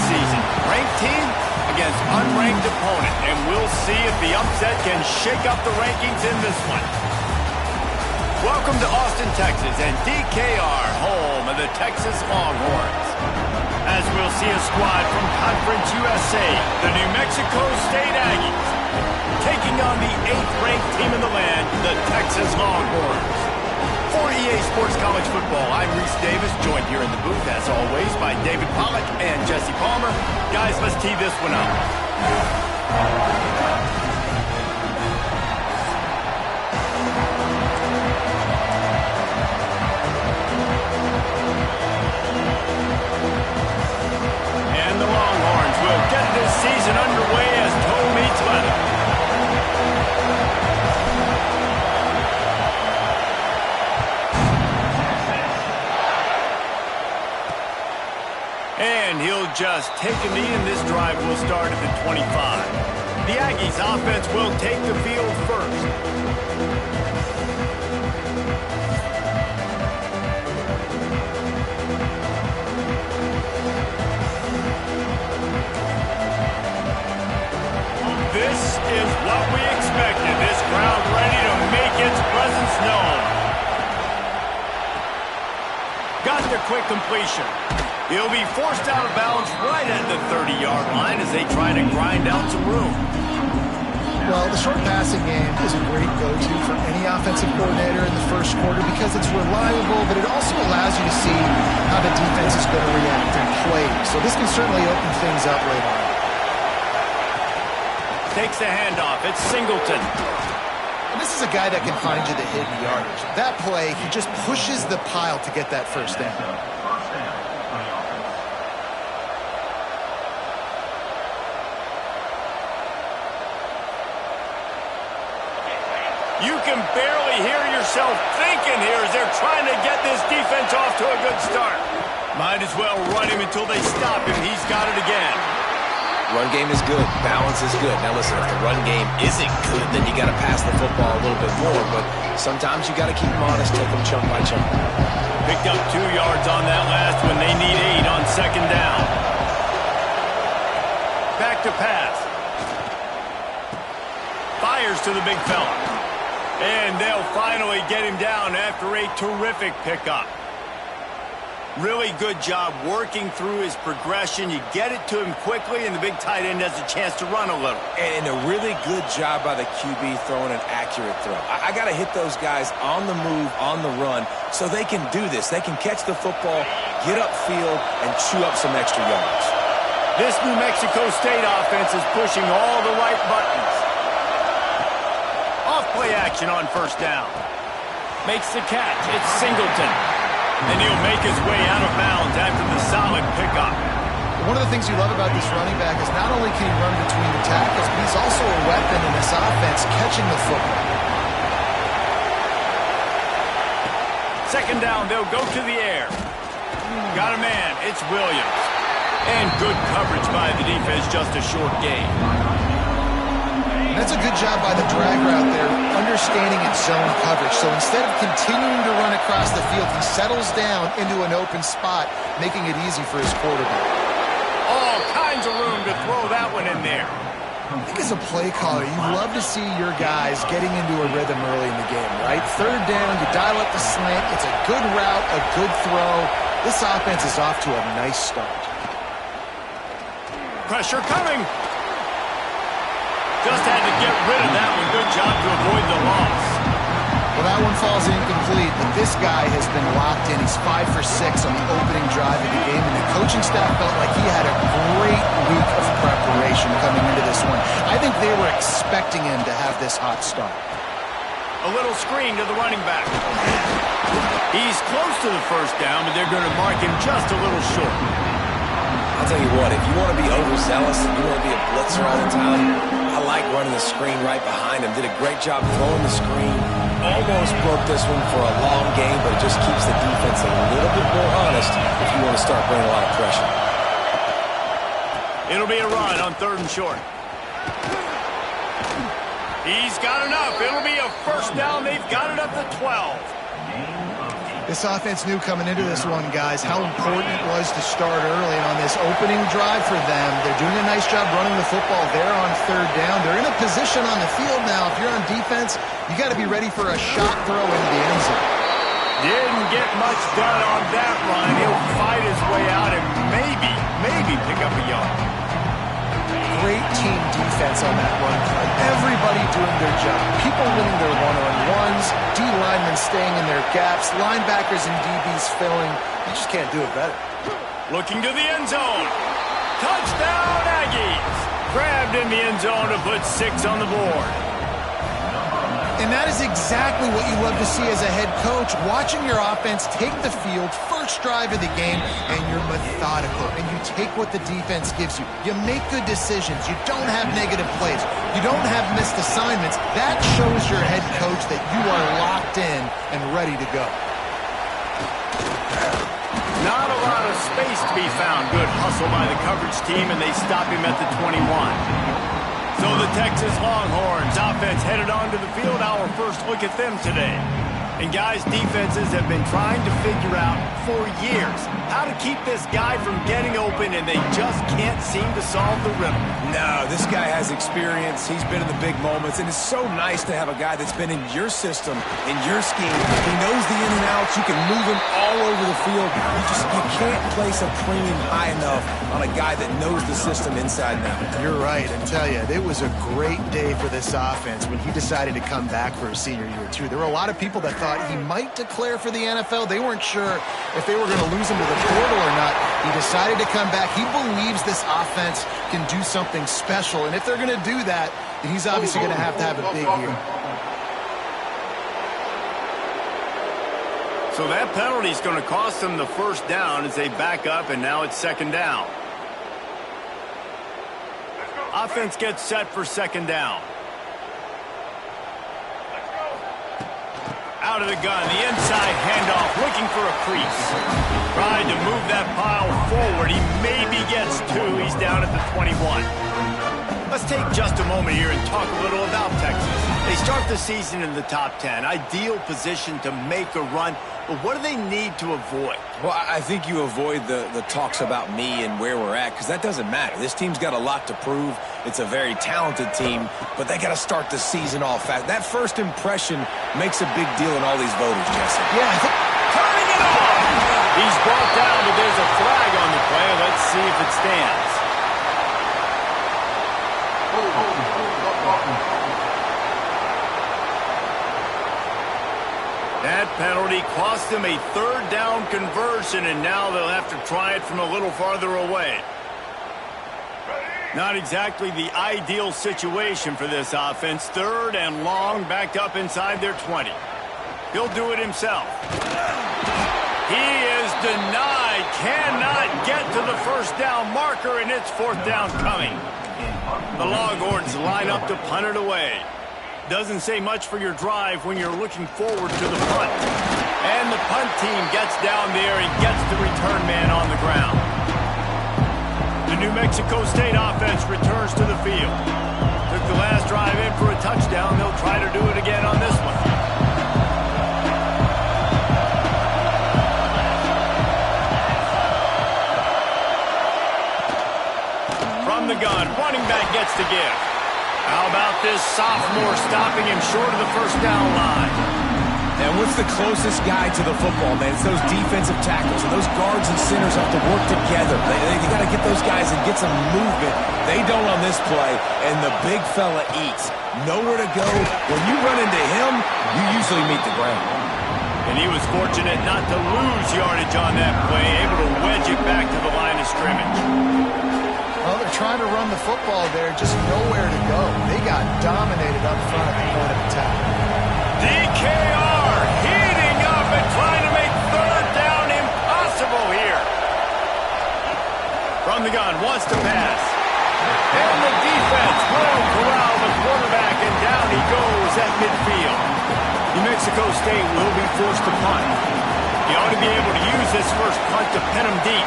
season. Ranked team against unranked opponent, and we'll see if the upset can shake up the rankings in this one. Welcome to Austin, Texas, and DKR, home of the Texas Longhorns. As we'll see a squad from Conference USA, the New Mexico State Aggies, taking on the 8th-ranked team in the land, the Texas Longhorns. For EA Sports College Football, I'm Reese Davis, joined here in the booth, as always, by David Pollack and Jesse Palmer. Guys, let's tee this one up. And the Longhorns will get this season underway as toe meets leather. And he'll just take a knee, and this drive will start at the 25. The Aggies offense will take the field first. This is what we expected. This crowd ready to make its presence known. Got the quick completion. He'll be forced out of bounds right at the 30-yard line as they try to grind out some room. Well, the short passing game is a great go-to for any offensive coordinator in the first quarter because it's reliable, but it also allows you to see how the defense is going to react and play. So this can certainly open things up later on. Takes the handoff. It's Singleton. And this is a guy that can find you the hidden yardage. That play, he just pushes the pile to get that first down. You can barely hear yourself thinking here as they're trying to get this defense off to a good start. Might as well run him until they stop him. He's got it again. Run game is good. Balance is good. Now listen, if the run game isn't good, then you got to pass the football a little bit more. But sometimes you got to keep them honest, take them chunk by chunk. Picked up 2 yards on that last one. They need 8 on second down. Back to pass. Fires to the big fella. And they'll finally get him down after a terrific pickup. Really good job working through his progression. You get it to him quickly, and the big tight end has a chance to run a little. And a really good job by the QB throwing an accurate throw. I got to hit those guys on the move, on the run, so they can do this. They can catch the football, get upfield, and chew up some extra yards. This New Mexico State offense is pushing all the right buttons. Off-play action on first down. Makes the catch. It's Singleton. And he'll make his way out of bounds after the solid pickup. One of the things you love about this running back is not only can he run between the tackles, but he's also a weapon in this offense catching the football. Second down, they'll go to the air. Got a man. It's Williams. And good coverage by the defense, just a short gain. That's a good job by the drag route there, understanding its zone coverage. So instead of continuing to run across the field, he settles down into an open spot, making it easy for his quarterback. All kinds of room to throw that one in there. I think as a play caller, you love to see your guys getting into a rhythm early in the game, right? Third down, you dial up the slant. It's a good route, a good throw. This offense is off to a nice start. Pressure coming. Just had to get rid of that one. Good job to avoid the loss. Well, that one falls incomplete, but this guy has been locked in. He's 5 for 6 on the opening drive of the game, and the coaching staff felt like he had a great week of preparation coming into this one. I think they were expecting him to have this hot start. A little screen to the running back. He's close to the first down, but they're going to mark him just a little short. I'll tell you what, if you want to be overzealous and you want to be a blitzer all the time, I like running the screen right behind him. Did a great job throwing the screen. Almost broke this one for a long game, but it just keeps the defense a little bit more honest if you want to start bringing a lot of pressure. It'll be a run on 3rd and short. He's got enough. It'll be a first down. They've got it up to 12. This offense knew coming into this one, guys, how important it was to start early. And on this opening drive for them, they're doing a nice job running the football there on third down. They're in a position on the field now. If you're on defense, you got to be ready for a shot throw into the end zone. Didn't get much done on that run. He'll fight his way out and maybe pick up a yard. Great team defense on that run play. Everybody doing their job. People winning their one-on-ones, D-linemen staying in their gaps, linebackers and DBs filling. You just can't do it better. Looking to the end zone. Touchdown, Aggies. Grabbed in the end zone to put 6 on the board. And that is exactly what you love to see as a head coach, watching your offense take the field, first drive of the game, and you're methodical, and you take what the defense gives you. You make good decisions. You don't have negative plays. You don't have missed assignments. That shows your head coach that you are locked in and ready to go. Not a lot of space to be found. Good hustle by the coverage team, and they stop him at the 21. So the Texas Longhorns offense headed onto the field. Our first look at them today. And guys, defenses have been trying to figure out for years how to keep this guy from getting open, and they just can't seem to solve the riddle. No, this guy has experience. He's been in the big moments, and it's so nice to have a guy that's been in your system, in your scheme. He knows the in and outs. You can move him all over the field. You can't place a premium high enough on a guy that knows the system inside and out. You're right. I tell you, it was a great day for this offense when he decided to come back for his senior year, too. There were a lot of people that thought he might declare for the NFL. They weren't sure if they were going to lose him to the portal or not. He decided to come back. He believes this offense can do something special, and if they're going to do that, then he's obviously going to have a big year. So that penalty is going to cost them the first down as they back up, and now it's second down. Offense gets set for second down. Out of the gun, the inside handoff, looking for a crease. Trying to move that pile forward. He maybe gets 2. He's down at the 21. Let's take just a moment here and talk a little about Texas. They start the season in the top 10. Ideal position to make a run. But what do they need to avoid? Well, I think you avoid the talks about me and where we're at, because that doesn't matter. This team's got a lot to prove. It's a very talented team, but they got to start the season off fast. That first impression makes a big deal in all these voters, Jesse. Yeah, turning it off. He's brought down, but there's a flag on the play. Let's see if it stands. That penalty cost them a third down conversion, and now they'll have to try it from a little farther away. Not exactly the ideal situation for this offense. Third and long, backed up inside their 20. He'll do it himself. He is denied. Cannot get to the first down marker, and it's fourth down coming. The Longhorns line up to punt it away. Doesn't say much for your drive when you're looking forward to the punt. And the punt team gets down there and gets the return man on the ground. The New Mexico State offense returns to the field. Took the last drive in for a touchdown. They'll try to do it again on this one. From the gun, running back gets the give. How about this sophomore stopping him short of the first down line? And what's the closest guy to the football, man? It's those defensive tackles, and those guards and centers have to work together. They got to get those guys and get some movement. They don't on this play, and the big fella eats. Nowhere to go. When you run into him, you usually meet the ground. And he was fortunate not to lose yardage on that play, able to wedge it back to the line of scrimmage. Well, they're trying to run the football there, just nowhere to go. They got dominated up front at the point of attack. DKR heating up and trying to make third down impossible here. From the gun, wants to pass. And the defense will corral the quarterback, and down he goes at midfield. New Mexico State will be forced to punt. He ought to be able to use this first punt to pin him deep.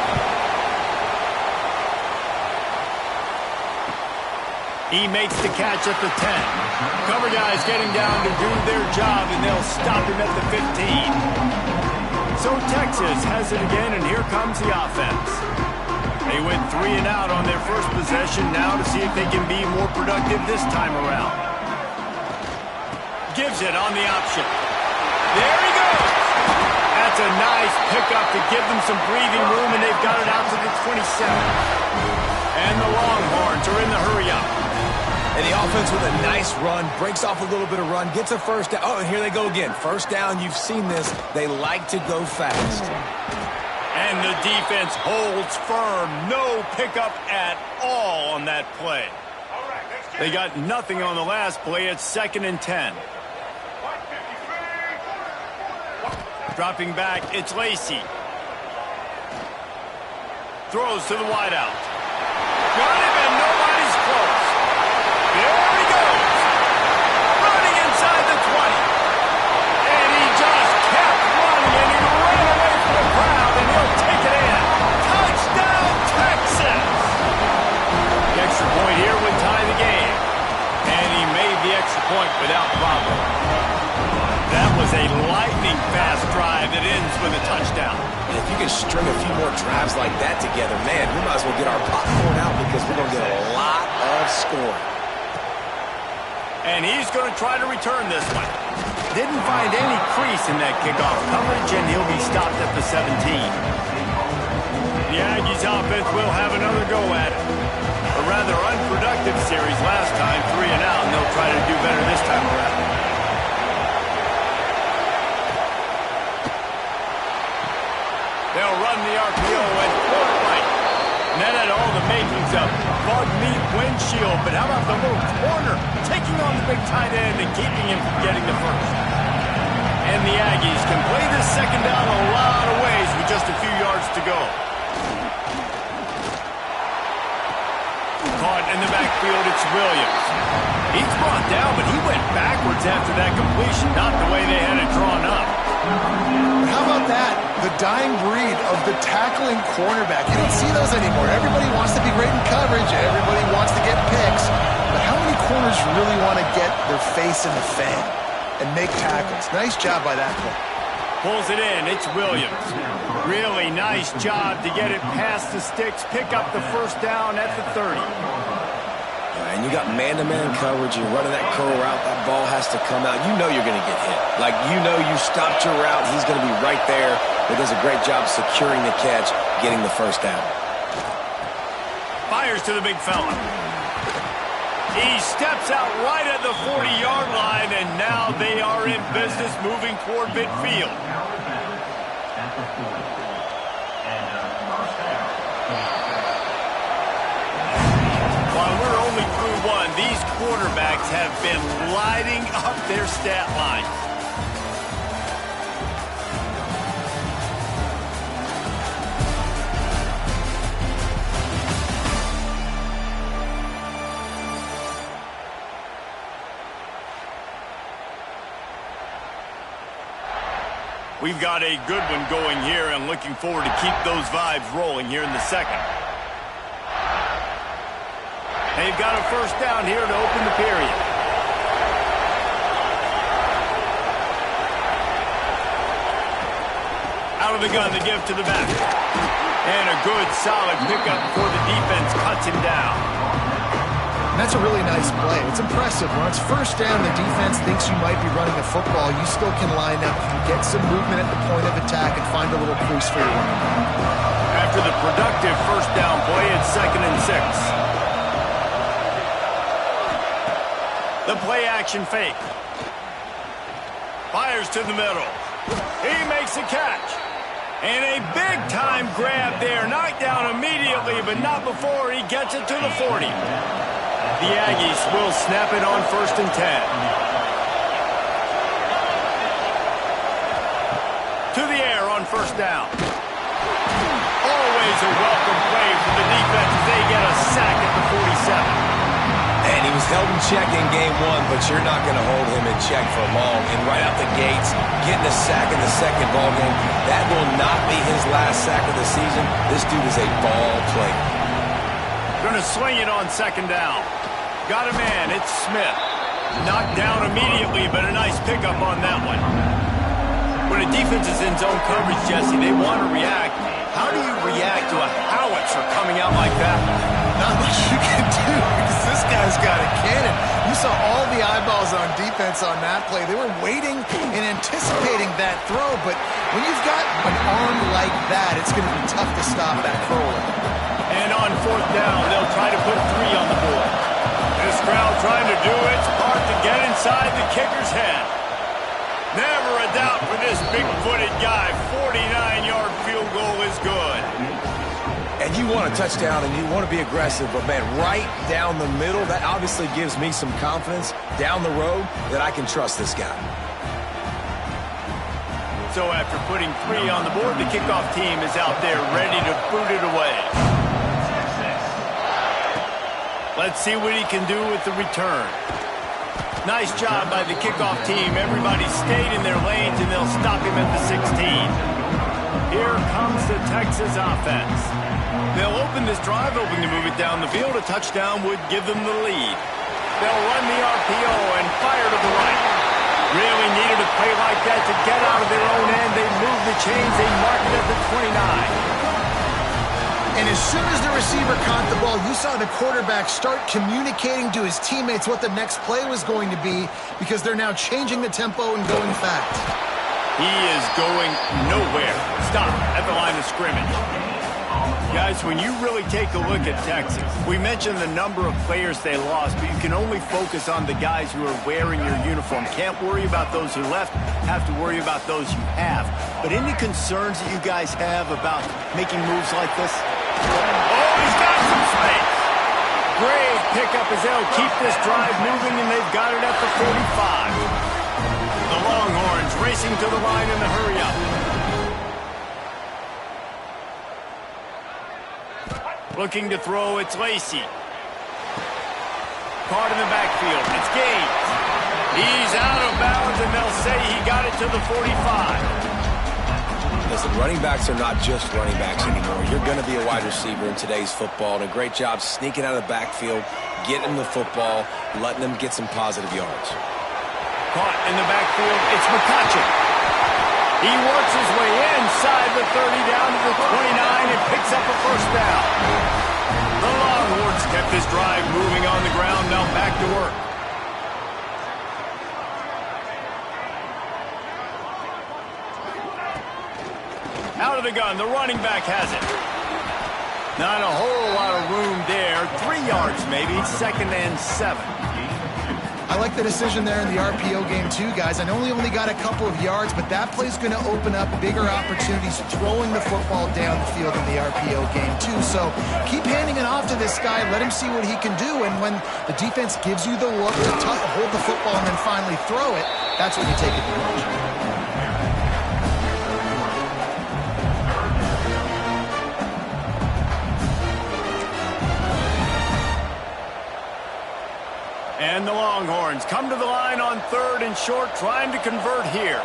He makes the catch at the 10. Cover guys getting down to do their job, and they'll stop him at the 15. So Texas has it again, and here comes the offense. They went 3 and out on their first possession, now to see if they can be more productive this time around. Gives it on the option. There he goes. That's a nice pickup to give them some breathing room, and they've got it out to the 27. And the Longhorns are in the hurry-up. And the offense with a nice run, breaks off a little bit of run, gets a first down. Oh, and here they go again. First down, you've seen this. They like to go fast. And the defense holds firm. No pickup at all on that play. They got nothing on the last play. It's 2nd and 10. Dropping back, it's Lacey. Throws to the wideout. Got him, and nobody's close. There he goes. Running inside the 20. And he just kept running, and he ran away from the crowd, and he'll take it in. Touchdown, Texas! The extra point here would tie the game. And he made the extra point without problem. That was a lightning-fast drive that ends with a touchdown. And if you can string a few more drives like that together, man, we might as well get our popcorn out because we're going to get a lot of scoring. And he's going to try to return this one. Didn't find any crease in that kickoff coverage, and he'll be stopped at the 17. The Aggies offense will have another go at it. A rather unproductive series last time, 3 and out, and they'll try to do better this time around. They'll run the RPO and pull it right. And that had all the makings of bug meat windshield. But how about the little corner taking on the big tight end and keeping him from getting the first? And the Aggies can play this second down a lot of ways with just a few yards to go. Caught in the backfield, it's Williams. He's brought down, but he went backwards after that completion, not the way they had it drawn up. But how about that? The dying breed of the tackling cornerback. You don't see those anymore. Everybody wants to be great in coverage. Everybody wants to get picks. But how many corners really want to get their face in the fan and make tackles? Nice job by that play. Pulls it in. It's Williams. Really nice job to get it past the sticks, pick up the first down at the 30. And you got man-to-man coverage. You're running that curl route. That ball has to come out. You know you're going to get hit. Like, you know you stopped your route. He's going to be right there. He does a great job securing the catch, getting the first down. Fires to the big fella. He steps out right at the 40-yard line, and now they are in business moving toward midfield. While we're only through one, these quarterbacks have been lighting up their stat line. We've got a good one going here and looking forward to keep those vibes rolling here in the second. They've got a first down here to open the period. Out of the gun, the give to the back. And a good, solid pickup before the defense cuts him down. And that's a really nice play. It's impressive. When it's first down, the defense thinks you might be running the football. You still can line up, get some movement at the point of attack, and find a little crease for your running back. After the productive first down play, it's 2nd and 6. The play-action fake. Fires to the middle. He makes a catch. And a big-time grab there. Knocked down immediately, but not before he gets it to the 40. The Aggies will snap it on 1st and 10. To the air on first down. Always a welcome play for the defense as they get a sack at the 47. And he was held in check in game one, but you're not going to hold him in check for long. And right out the gates, getting a sack in the second ball game, that will not be his last sack of the season. This dude is a ball player. Going to swing it on 2nd down. Got a man, it's Smith. Knocked down immediately, but a nice pickup on that one. When when a defense is in zone coverage, Jesse, they want to react. How do you react to a howitzer coming out like that? Not much you can do because this guy's got a cannon. You saw all the eyeballs on defense on that play. They were waiting and anticipating that throw, but when you've got an arm like that, it's going to be tough to stop that curler. And on fourth down, they'll try to put 3 on the board. This crowd trying to do its part to get inside the kicker's head. Never a doubt for this big-footed guy. 49-yard field goal is good. And you want a touchdown and you want to be aggressive, but, man, right down the middle, that obviously gives me some confidence down the road that I can trust this guy. So after putting 3 on the board, the kickoff team is out there ready to boot it away. Let's see what he can do with the return. Nice job by the kickoff team. Everybody stayed in their lanes, and they'll stop him at the 16. Here comes the Texas offense. They'll open this drive, hoping to move it down the field. A touchdown would give them the lead. They'll run the RPO and fire to the right. Really needed a play like that to get out of their own end. They move the chains. They mark it at the 29. And as soon as the receiver caught the ball, you saw the quarterback start communicating to his teammates what the next play was going to be because they're now changing the tempo and going fast. He is going nowhere. Stop at the line of scrimmage. Guys, when you really take a look at Texas, we mentioned the number of players they lost, but you can only focus on the guys who are wearing your uniform. Can't worry about those who left, have to worry about those you have. But any concerns that you guys have about making moves like this? Oh, he's got some space. Great pickup as they'll keep this drive moving, and they've got it at the 45. The Longhorns racing to the line in the hurry-up. Looking to throw, it's Lacey. Caught in the backfield, it's Gaines. He's out of bounds, and they'll say he got it to the 45. Listen, running backs are not just running backs anymore. You're going to be a wide receiver in today's football, and a great job sneaking out of the backfield, getting the football, letting them get some positive yards. Caught in the backfield, it's McCutcheon. He works his way inside the 30 down to the 29 and picks up a first down. The Longhorns kept this drive moving on the ground, now back to work. Out of the gun, the running back has it. Not a whole lot of room there. 3 yards maybe, 2nd and 7. I like the decision there in the RPO game too, guys. I know he only got a couple of yards, but that play's going to open up bigger opportunities throwing the football down the field in the RPO game too. So keep handing it off to this guy. Let him see what he can do. And when the defense gives you the look to hold the football and then finally throw it, that's when you take advantage. And the Longhorns come to the line on 3rd and short, trying to convert here.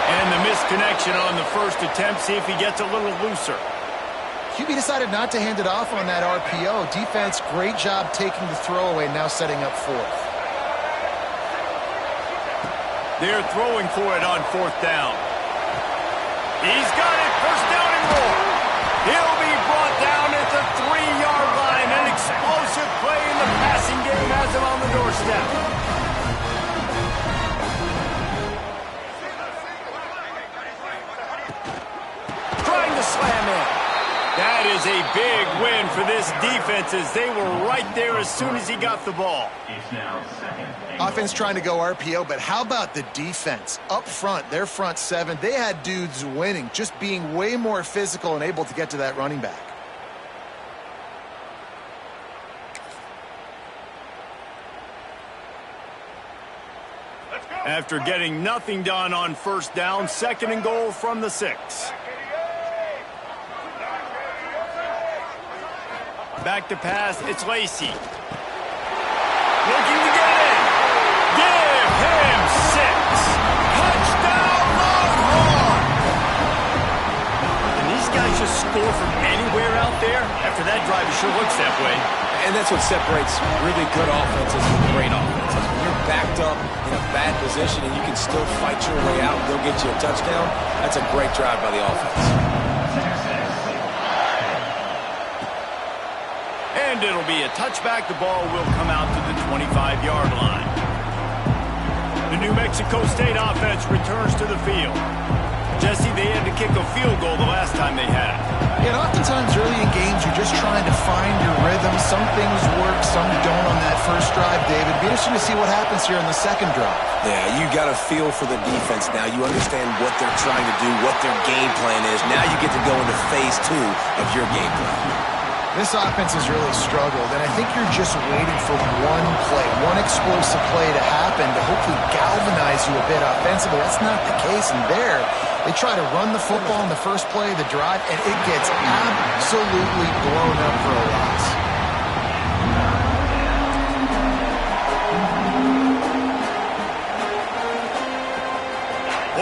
And the misconnection on the first attempt. See if he gets a little looser. QB decided not to hand it off on that RPO. Defense, great job taking the throwaway, now setting up 4th. They're throwing for it on 4th down. He's got it, 1st down and more. He'll be brought down at the 3-yard line. An explosive play in the passing game has him on the doorstep. Trying to slam in. That is a big win for this defense as they were right there as soon as he got the ball. Offense trying to go RPO, but how about the defense? Up front, their front 7, they had dudes winning, just being way more physical and able to get to that running back. After getting nothing done on 1st down, 2nd and goal from the 6. Back to pass, it's Lacey. Looking to get it in. Give him 6. Touchdown, Longhorn! And these guys just score from anywhere out there? After that drive, it sure looks that way. And that's what separates really good offenses from great offenses. When you're backed up in a bad position and you can still fight your way out and they'll get you a touchdown, that's a great drive by the offense. And it'll be a touchback. The ball will come out to the 25-yard line. The New Mexico State offense returns to the field. Jesse, they had to kick a field goal the last time they had it. Yeah, and oftentimes early in games, you're just trying to find your rhythm. Some things work, some don't on that first drive, David. Be interesting to see what happens here in the second drive. Yeah, you got a feel for the defense now. You understand what they're trying to do, what their game plan is. Now you get to go into phase 2 of your game plan. This offense has really struggled, and I think you're just waiting for one play, one explosive play to happen to hopefully galvanize you a bit offensively. That's not the case, and there, they try to run the football in the first play of the drive, and it gets absolutely blown up for a loss.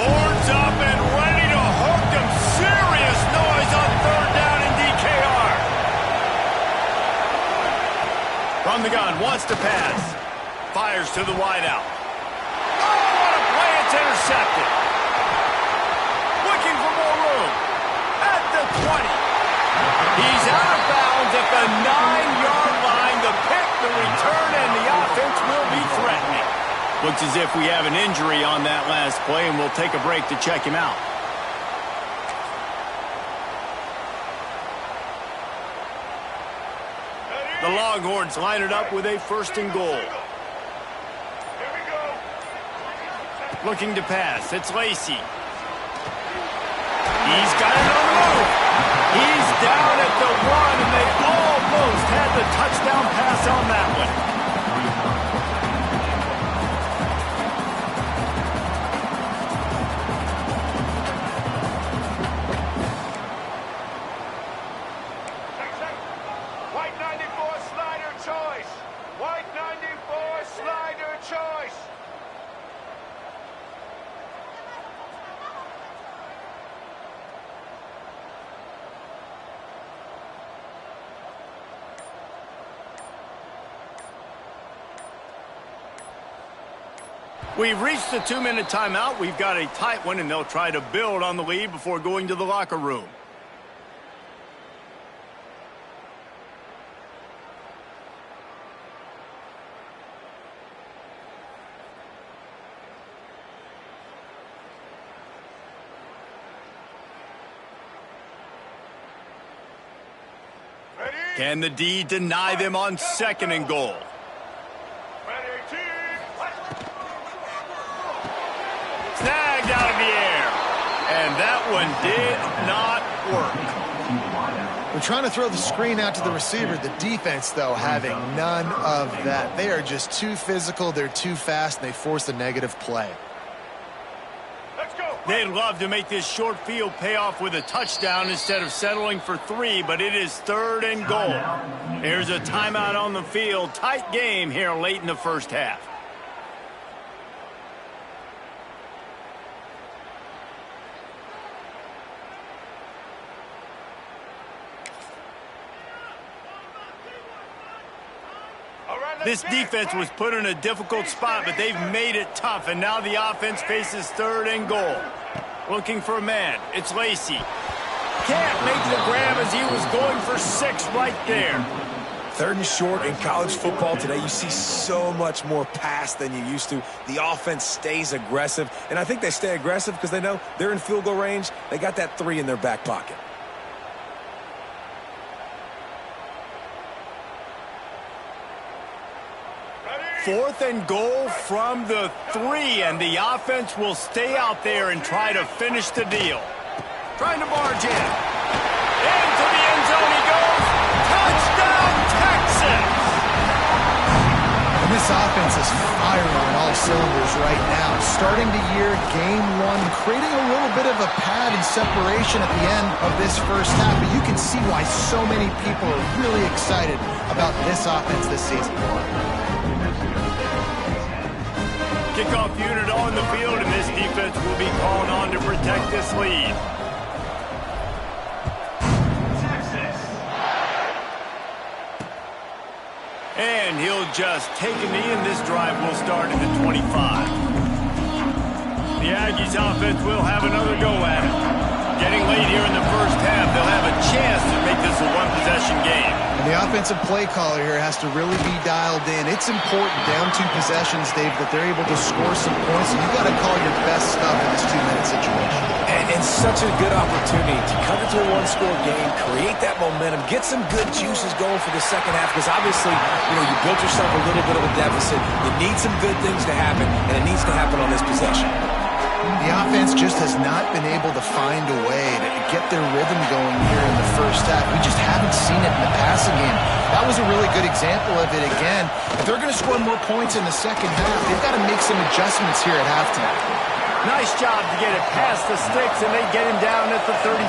Horns up and ready to hook them. Serious noise on third down in DKR. From the gun, wants to pass. Fires to the wideout. Oh, what a play. It's intercepted. Looking for more room. At the 20. He's out of bounds at the 9-yard line. The pick, the return, and the offense will be threatening. Looks as if we have an injury on that last play, and we'll take a break to check him out. The Longhorns line it up with a 1st and goal. Looking to pass. It's Lacey. He's got it on the move. He's down at the 1, and they almost had the touchdown pass on that one. We've reached the 2-minute timeout. We've got a tight one, and they'll try to build on the lead before going to the locker room. Can the D deny them on 2nd and goal? Snagged out of the air. And that one did not work. We're trying to throw the screen out to the receiver. The defense, though, having none of that. They are just too physical. They're too fast, and they force a negative play. They'd love to make this short field pay off with a touchdown instead of settling for 3, but it is 3rd and goal. There's a timeout on the field. Tight game here late in the first half. This defense was put in a difficult spot, but they've made it tough, and now the offense faces 3rd and goal. Looking for a man. It's Lacey. Can't make the grab as he was going for 6 right there. 3rd and short in college football today. You see so much more pass than you used to. The offense stays aggressive, and I think they stay aggressive because they know they're in field goal range. They got that 3 in their back pocket. Fourth and goal from the 3, and the offense will stay out there and try to finish the deal. Trying to barge in. Into the end zone he goes. Touchdown, Texas! And this offense is firing on all cylinders right now. Starting the year, game 1, creating a little bit of a pad and separation at the end of this first half. But you can see why so many people are really excited about this offense this season. Kickoff unit on the field, and this defense will be called on to protect this lead. And he'll just take a knee, and this drive will start at the 25. The Aggies offense will have another go at it. Getting late here in the first half, they'll have a chance to make this a one-possession game. And the offensive play caller here has to really be dialed in. It's important, down 2 possessions, Dave, that they're able to score some points. And you've got to call your best stuff in this 2-minute situation. And such a good opportunity to cut into a one-score game, create that momentum, get some good juices going for the second half, because obviously, you built yourself a little bit of a deficit. You need some good things to happen, and it needs to happen on this possession. The offense just has not been able to find a way to get their rhythm going here in the first half. We just haven't seen it in the passing game. That was a really good example of it again. If they're going to score more points in the second half, they've got to make some adjustments here at halftime. Nice job to get it past the sticks, and they get him down at the 35.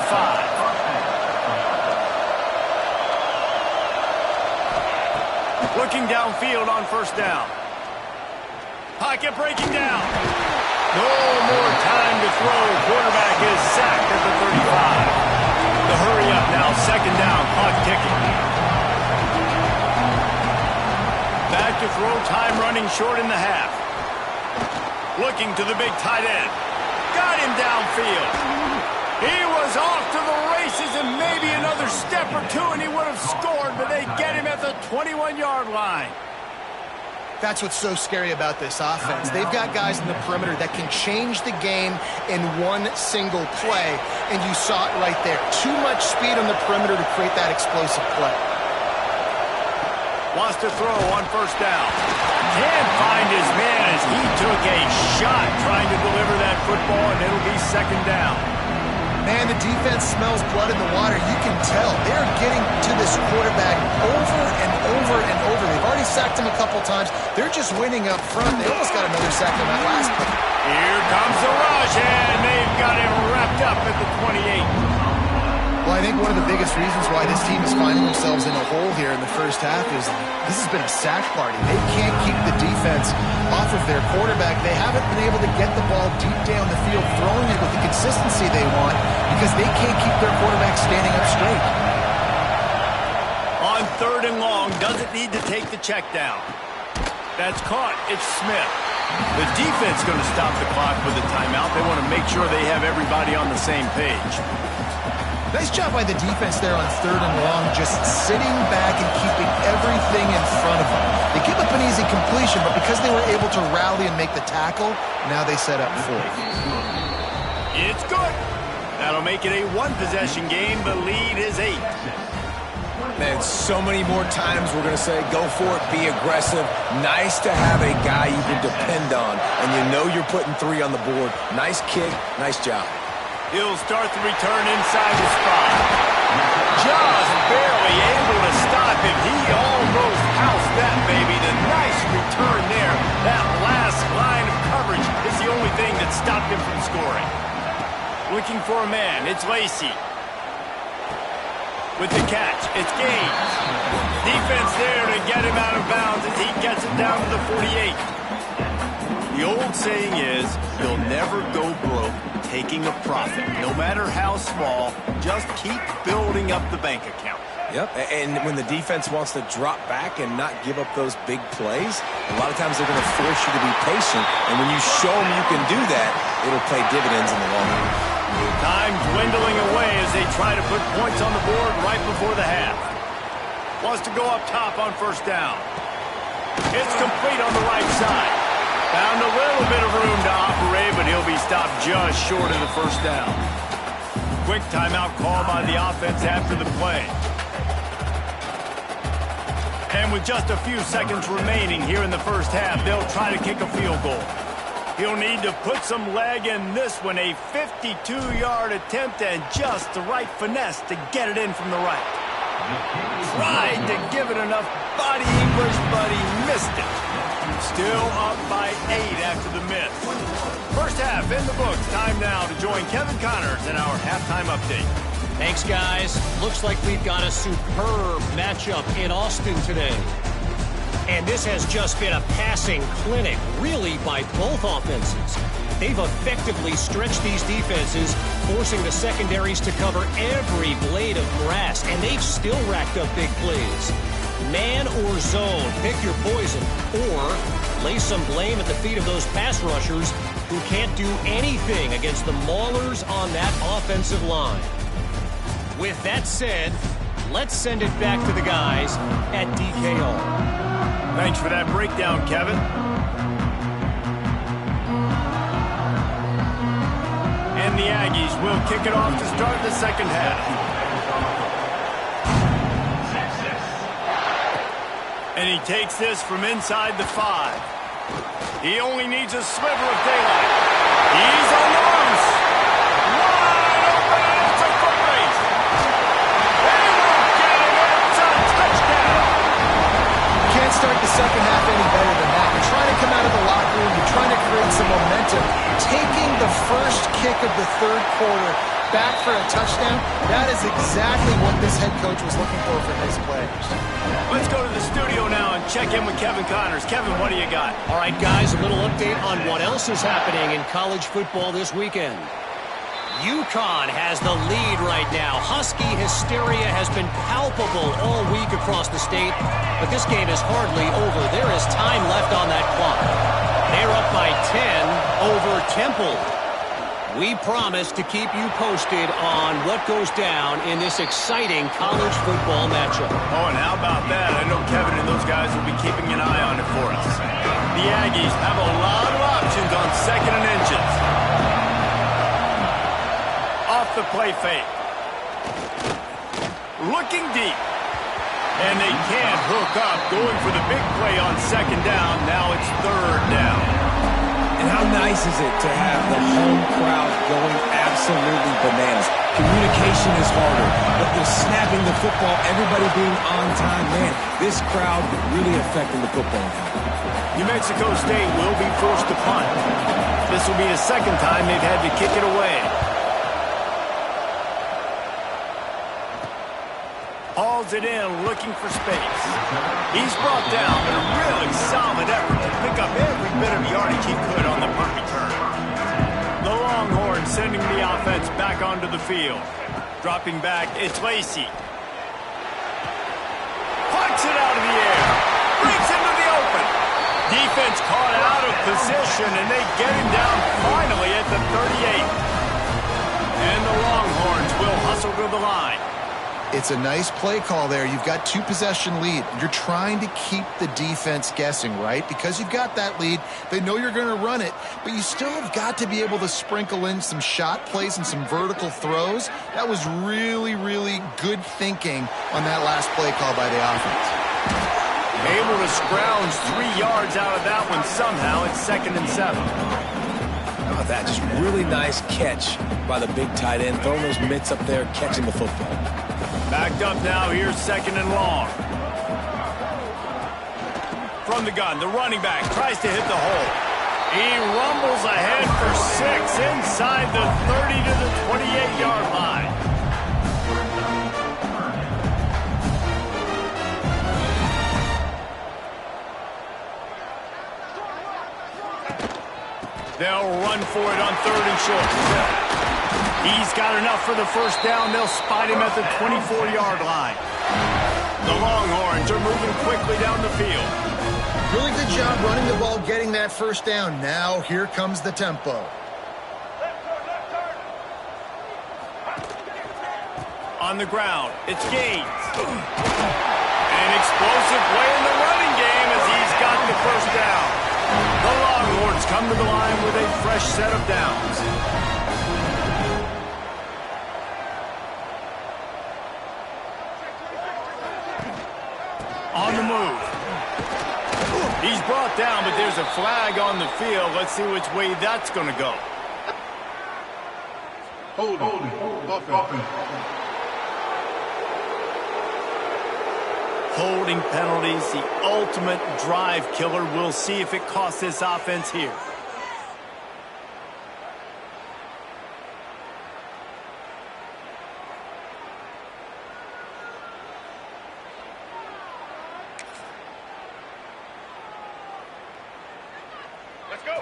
Looking downfield on first down. Pocket breaking down. No more time to throw. Quarterback is sacked at the 35. The hurry up now, second down, clock ticking. Back to throw, time running short in the half. Looking to the big tight end. Got him downfield. He was off to the races, and maybe another step or two and he would have scored, but they get him at the 21-yard line. That's what's so scary about this offense. They've got guys in the perimeter that can change the game in one single play, and you saw it right there. Too much speed on the perimeter to create that explosive play. Wants to throw on first down. Can't find his man as he took a shot trying to deliver that football, and it'll be second down. Man, the defense smells blood in the water. You can tell. They're getting to this quarterback over and over and over. They've already sacked him a couple times. They're just winning up front. They almost got another sack on that last play. Here comes the rush, and they've got him wrapped up at the 28. Well, I think one of the biggest reasons why this team is finding themselves in a hole here in the first half is this has been a sack party. They can't keep the defense off of their quarterback. They haven't been able to get the ball deep down the field, throwing it with the consistency they want because they can't keep their quarterback standing up straight. On third and long, doesn't need to take the check down. That's caught. It's Smith. The defense going to stop the clock with a timeout. They want to make sure they have everybody on the same page. Nice job by the defense there on third and long, just sitting back and keeping everything in front of them. They give up an easy completion, but because they were able to rally and make the tackle, now they set up fourth. It's good. That'll make it a one-possession game. The lead is 8. Man, so many more times we're going to say, go for it, be aggressive. Nice to have a guy you can depend on, and you know you're putting 3 on the board. Nice kick, nice job. He'll start the return inside the spot. Just barely able to stop him. He almost housed that baby. The nice return there. That last line of coverage is the only thing that stopped him from scoring. Looking for a man. It's Lacey. With the catch, it's Gaines. Defense there to get him out of bounds as he gets it down to the 48. The old saying is, you'll never go broke taking a profit. No matter how small, just keep building up the bank account. Yep, and when the defense wants to drop back and not give up those big plays, a lot of times they're going to force you to be patient, and when you show them you can do that, it'll pay dividends in the long run. Time dwindling away as they try to put points on the board right before the half. Wants to go up top on first down. It's complete on the right side. Found a little bit of room to operate, but he'll be stopped just short of the first down. Quick timeout call by the offense after the play. And with just a few seconds remaining here in the first half, they'll try to kick a field goal. He'll need to put some leg in this one, a 52-yard attempt and just the right finesse to get it in from the right. Tried to give it enough body English, but he missed it. Still up by 8 after the miss. First half in the books. Time now to join Kevin Connors in our halftime update. Thanks, guys. Looks like we've got a superb matchup in Austin today. And this has just been a passing clinic, really, by both offenses. They've effectively stretched these defenses, forcing the secondaries to cover every blade of grass, and they've still racked up big plays. Man or zone, pick your poison. Or lay some blame at the feet of those pass rushers who can't do anything against the maulers on that offensive line. With that said, let's send it back to the guys at DKR. Thanks for that breakdown, Kevin. And the Aggies will kick it off to start the second half. And he takes this from inside the 5. He only needs a sliver of daylight. He's on the loose. Wide open. It's a foot race. They won't get it. It's a touchdown. Can't start the second half any better than that. You're trying to come out of the locker room. You're trying to create some momentum. Taking the first kick of the third quarter back for a touchdown, that is exactly what this head coach was looking for from his players. Let's go to the studio now and check in with Kevin Connors. Kevin, what do you got? All right, guys, a little update on what else is happening in college football this weekend. UConn has the lead right now. Husky hysteria has been palpable all week across the state, but this game is hardly over. There is time left on that clock. They're up by 10 over Temple. We promise to keep you posted on what goes down in this exciting college football matchup. Oh, and how about that? I know Kevin and those guys will be keeping an eye on it for us. The Aggies have a lot of options on second and inches. Off the play fake. Looking deep. And they can't hook up. Going for the big play on second down. Now it's third down. And how nice is it to have the home crowd going absolutely bananas? Communication is harder, but they're snapping the football, everybody being on time. Man, this crowd really affecting the football. New Mexico State will be forced to punt. This will be the second time they've had to kick it away. Hauls it in, looking for space. He's brought down, but a really solid effort to pick up every bit of yardage he could on the punt return. The Longhorns sending the offense back onto the field. Dropping back, it's Lacey. Plucks it out of the air. Brings into the open. Defense caught out of position, and they get him down finally at the 38. And the Longhorns will hustle to the line. It's a nice play call there. You've got 2-possession lead. You're trying to keep the defense guessing, right? Because you've got that lead. They know you're going to run it, but you still have got to be able to sprinkle in some shot plays and some vertical throws. That was really, really good thinking on that last play call by the offense. Able to scrounge 3 yards out of that one somehow. It's 2nd and 7. How about that? Just really nice catch by the big tight end. Throwing those mitts up there, catching the football. Backed up now, here's 2nd and long. From the gun, the running back tries to hit the hole. He rumbles ahead for 6 inside the 30 to the 28-yard line. They'll run for it on 3rd and short. He's got enough for the first down. They'll spot him at the 24-yard line. The Longhorns are moving quickly down the field. Really good job running the ball, getting that first down. Now here comes the tempo. On the ground, it's Gaines. An explosive play in the running game as he's got the first down. The Longhorns come to the line with a fresh set of downs. On the move. He's brought down, but there's a flag on the field. Let's see which way that's going to go. Holding. Holding penalties, the ultimate drive killer. We'll see if it costs this offense here.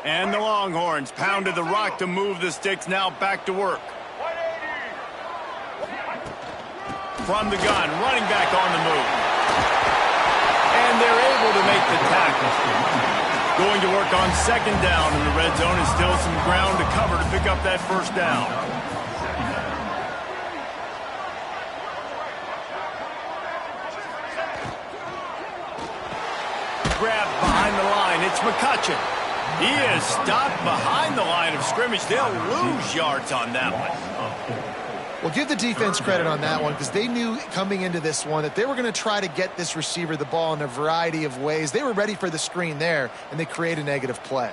And the Longhorns pounded the rock to move the sticks, now back to work. From the gun, running back on the move. they're able to make the tackle. Going to work on second down in the red zone is still some ground to cover to pick up that first down. Grabbed behind the line. It's McCutcheon. He is stopped behind the line of scrimmage. They'll lose yards on that one. Well, give the defense credit on that one because they knew coming into this one that they were going to try to get this receiver the ball in a variety of ways. They were ready for the screen there, and they create a negative play.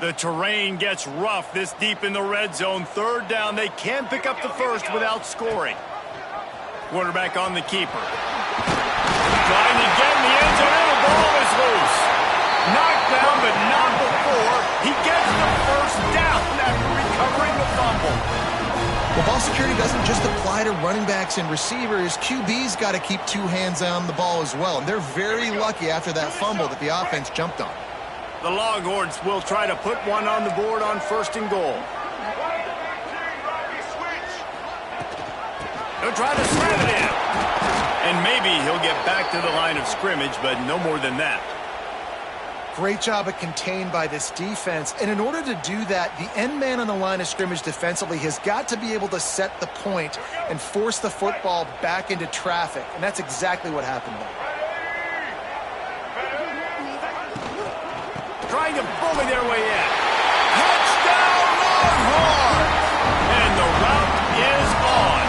The terrain gets rough this deep in the red zone. Third down, they can pick up the first without scoring. Quarterback on the keeper. Trying to get in the end zone, and the ball is loose. Knocked down, but not before he gets the first down after recovering the fumble. Well, ball security doesn't just apply to running backs and receivers. QB's got to keep two hands on the ball as well. And they're very lucky after that fumble that the offense jumped on. The Longhorns will try to put one on the board on first and goal. He'll try to slam it in. And maybe he'll get back to the line of scrimmage, but no more than that. Great job of contained by this defense. And in order to do that, the end man on the line of scrimmage defensively has got to be able to set the point and force the football back into traffic. And that's exactly what happened there. Trying to bully their way in. Touchdown, Longhorns! And the route is on.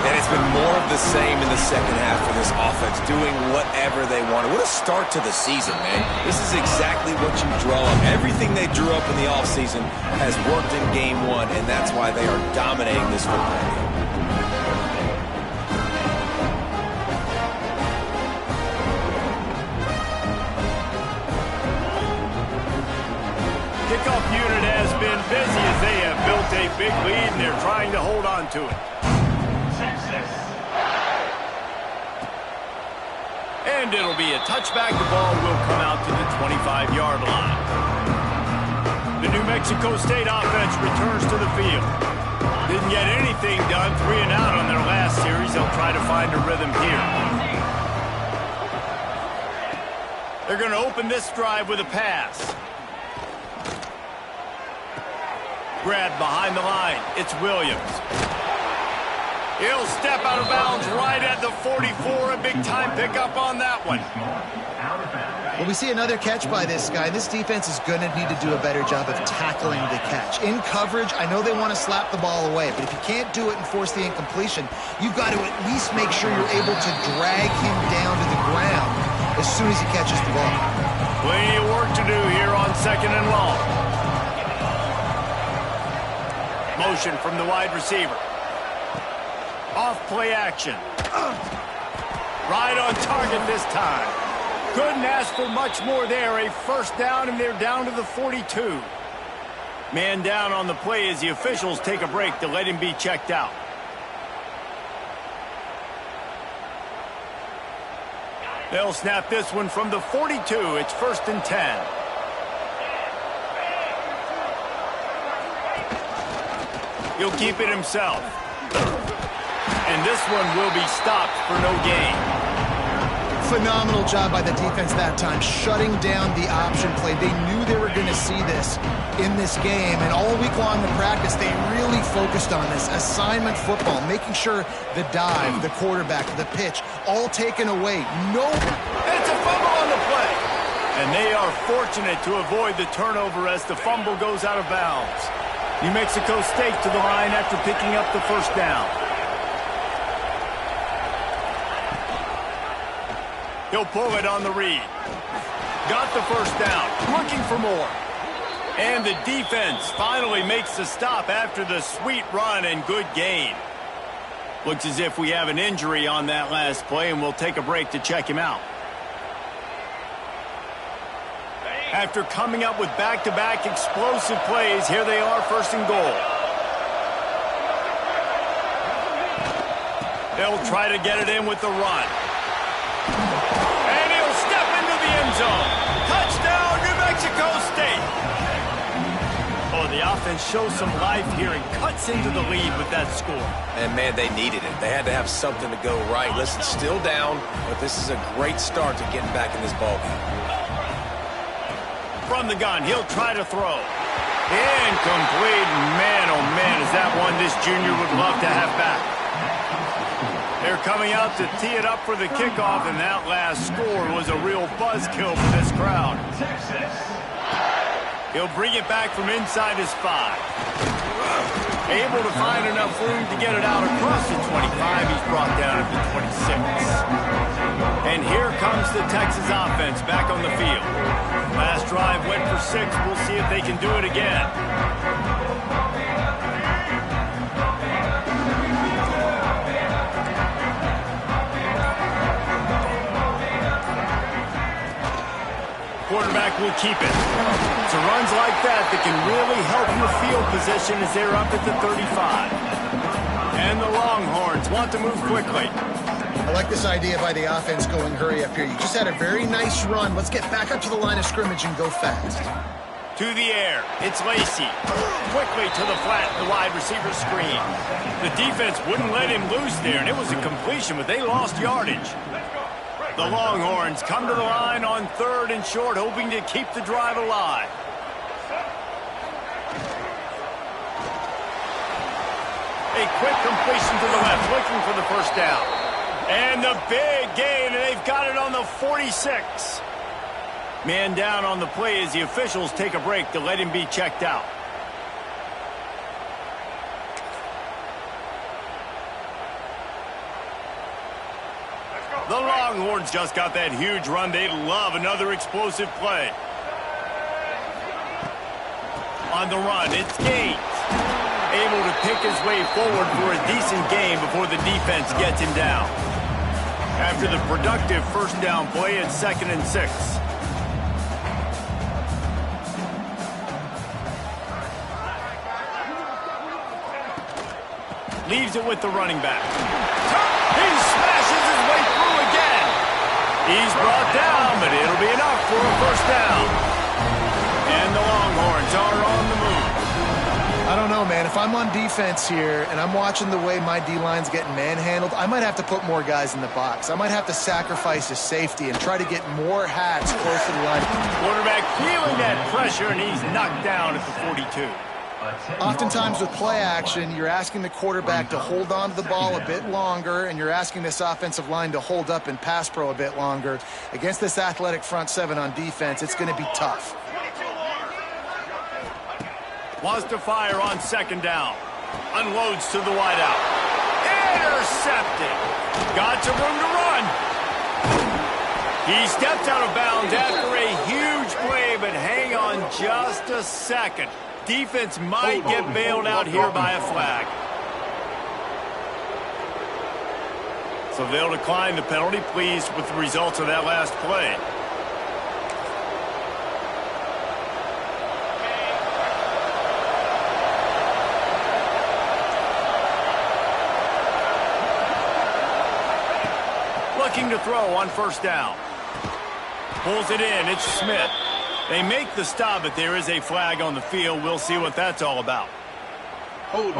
And it's been more of the same in the second half for this offense, doing whatever they wanted. What a start to the season, man. This is exactly what you draw up. Everything they drew up in the offseason has worked in game one, and that's why they are dominating this football game. Kickoff unit has been busy as they have built a big lead, and they're trying to hold on to it. And it'll be a touchback. The ball will come out to the 25-yard line. The New Mexico State offense returns to the field. Didn't get anything done, 3 and out on their last series. They'll try to find a rhythm here. They're going to open this drive with a pass. Grabbed behind the line. It's Williams. He'll step out of bounds right at the 44. A big-time pickup on that one. Well, we see another catch by this guy. This defense is going to need to do a better job of tackling the catch. In coverage, I know they want to slap the ball away, but if you can't do it and force the incompletion, you've got to at least make sure you're able to drag him down to the ground as soon as he catches the ball. Plenty of work to do here on second and long. Motion from the wide receiver. Off play action. Right on target this time. Couldn't ask for much more there. A first down, and they're down to the 42. Man down on the play as the officials take a break to let him be checked out. They'll snap this one from the 42. It's first and 10. He'll keep it himself. And this one will be stopped for no gain. Phenomenal job by the defense that time, shutting down the option play. They knew they were going to see this in this game, and all week long in practice, they really focused on this assignment football, making sure the dive, the quarterback, the pitch, all taken away. No. It's a fumble on the play. And they are fortunate to avoid the turnover as the fumble goes out of bounds. New Mexico State to the line after picking up the first down. He'll pull it on the read. Got the first down. Looking for more. And the defense finally makes the stop after the sweet run and good gain. Looks as if we have an injury on that last play, and we'll take a break to check him out. After coming up with back-to-back explosive plays, here they are, first and goal. They'll try to get it in with the run. And he'll step into the end zone. Touchdown, New Mexico State. Oh, the offense shows some life here and cuts into the lead with that score. And, man, they needed it. They had to have something to go right. Listen, still down, but this is a great start to getting back in this ballgame. From the gun, he'll try to throw. Incomplete. Man, oh, man, is that one this junior would love to have back. They're coming out to tee it up for the kickoff, and that last score was a real buzzkill for this crowd. He'll bring it back from inside his 5. Able to find enough room to get it out across the 25. He's brought down at the 26. And here comes the Texas offense back on the field. Last drive went for 6. We'll see if they can do it again. Quarterback will keep it. It's runs like that can really help your field position as they're up at the 35. And the Longhorns want to move quickly. I like this idea by the offense going hurry up here. You just had a very nice run. Let's get back up to the line of scrimmage and go fast. To the air. It's Lacey. Quickly to the flat, the wide receiver screen. The defense wouldn't let him loose there, and it was a completion, but they lost yardage. The Longhorns come to the line on 3rd and short, hoping to keep the drive alive. A quick completion to the left, looking for the first down. And the big gain, and they've got it on the 46. Man down on the play as the officials take a break to let him be checked out. The Longhorns just got that huge run. They'd love another explosive play. On the run, it's Gates. Able to pick his way forward for a decent gain before the defense gets him down. After the productive first down play, it's 2nd and 6. Leaves it with the running back. He smashes his way through again. He's brought down, but it'll be enough for a first down. And the Longhorns are on the move. I don't know, man. If I'm on defense here and I'm watching the way my D-line's getting manhandled, I might have to put more guys in the box. I might have to sacrifice his safety and try to get more hats close to the line. Quarterback feeling that pressure, and he's knocked down at the 42. Oftentimes with play action, you're asking the quarterback to hold on to the ball a bit longer, and you're asking this offensive line to hold up in pass pro a bit longer. Against this athletic front 7 on defense, it's going to be tough. Wants to fire on 2nd down. Unloads to the wideout. Intercepted. Got some room to run. He steps out of bounds after a huge play, but hang on just a second. Defense might get bailed out here by a flag. So they'll decline the penalty, pleased with the results of that last play. Looking to throw on 1st down. Pulls it in. It's Smith. They make the stop, but there is a flag on the field. We'll see what that's all about. Hold it.